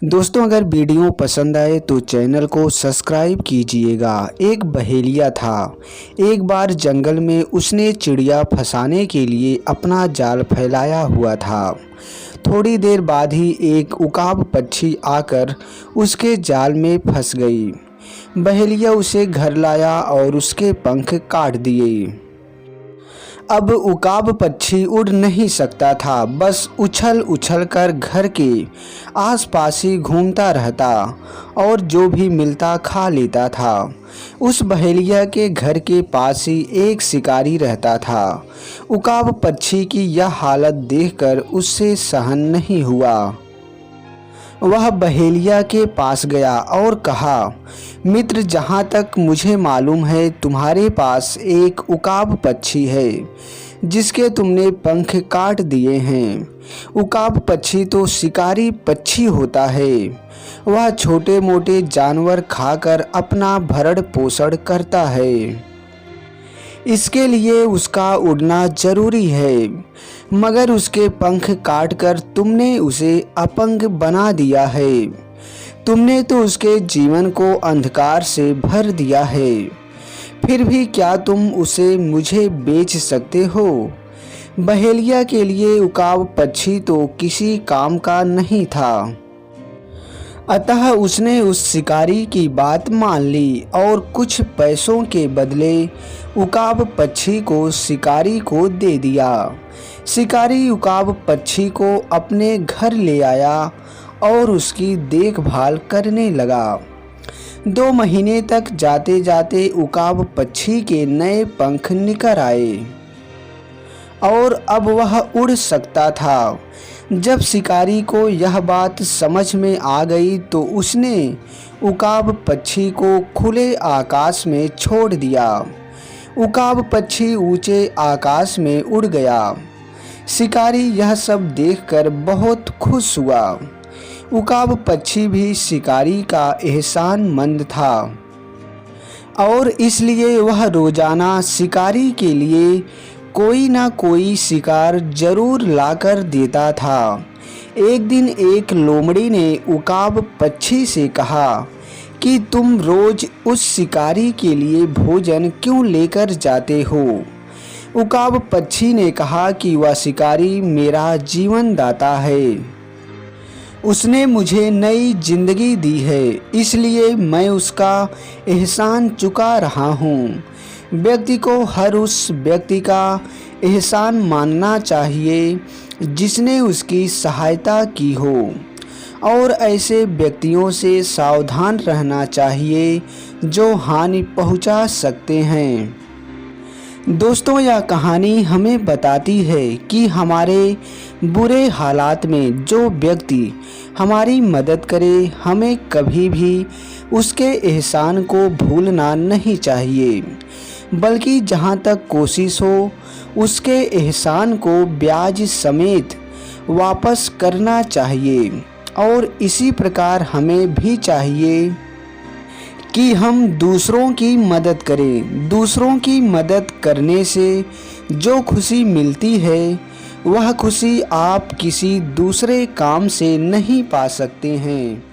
दोस्तों, अगर वीडियो पसंद आए तो चैनल को सब्सक्राइब कीजिएगा। एक बहेलिया था। एक बार जंगल में उसने चिड़िया फंसाने के लिए अपना जाल फैलाया हुआ था। थोड़ी देर बाद ही एक उकाब पक्षी आकर उसके जाल में फंस गई। बहेलिया उसे घर लाया और उसके पंख काट दिए। अब उकाब पक्षी उड़ नहीं सकता था, बस उछल उछल कर घर के आसपास ही घूमता रहता और जो भी मिलता खा लेता था। उस बहेलिया के घर के पास ही एक शिकारी रहता था। उकाब पक्षी की यह हालत देखकर उससे सहन नहीं हुआ। वह बहेलिया के पास गया और कहा, मित्र, जहाँ तक मुझे मालूम है तुम्हारे पास एक उकाब पक्षी है जिसके तुमने पंख काट दिए हैं। उकाब पक्षी तो शिकारी पक्षी होता है। वह छोटे मोटे जानवर खाकर अपना भरण पोषण करता है। इसके लिए उसका उड़ना जरूरी है, मगर उसके पंख काटकर तुमने उसे अपंग बना दिया है। तुमने तो उसके जीवन को अंधकार से भर दिया है। फिर भी क्या तुम उसे मुझे बेच सकते हो? बहेलिया के लिए उकाब पक्षी तो किसी काम का नहीं था। अतः उसने उस शिकारी की बात मान ली और कुछ पैसों के बदले उकाब पक्षी को शिकारी को दे दिया। शिकारी उकाब पक्षी को अपने घर ले आया और उसकी देखभाल करने लगा। 2 महीने तक जाते जाते उकाब पक्षी के नए पंख निकल आए और अब वह उड़ सकता था। जब शिकारी को यह बात समझ में आ गई तो उसने उकाब पक्षी को खुले आकाश में छोड़ दिया। उकाब पक्षी ऊंचे आकाश में उड़ गया। शिकारी यह सब देखकर बहुत खुश हुआ। उकाब पक्षी भी शिकारी का एहसानमंद था और इसलिए वह रोजाना शिकारी के लिए कोई ना कोई शिकार जरूर लाकर देता था। एक दिन एक लोमड़ी ने उकाब पक्षी से कहा कि तुम रोज उस शिकारी के लिए भोजन क्यों लेकर जाते हो? उकाब पक्षी ने कहा कि वह शिकारी मेरा जीवन दाता है। उसने मुझे नई जिंदगी दी है, इसलिए मैं उसका एहसान चुका रहा हूँ। व्यक्ति को हर उस व्यक्ति का एहसान मानना चाहिए जिसने उसकी सहायता की हो और ऐसे व्यक्तियों से सावधान रहना चाहिए जो हानि पहुंचा सकते हैं। दोस्तों, यह कहानी हमें बताती है कि हमारे बुरे हालात में जो व्यक्ति हमारी मदद करे, हमें कभी भी उसके एहसान को भूलना नहीं चाहिए, बल्कि जहाँ तक कोशिश हो उसके एहसान को ब्याज समेत वापस करना चाहिए। और इसी प्रकार हमें भी चाहिए कि हम दूसरों की मदद करें। दूसरों की मदद करने से जो खुशी मिलती है वह खुशी आप किसी दूसरे काम से नहीं पा सकते हैं।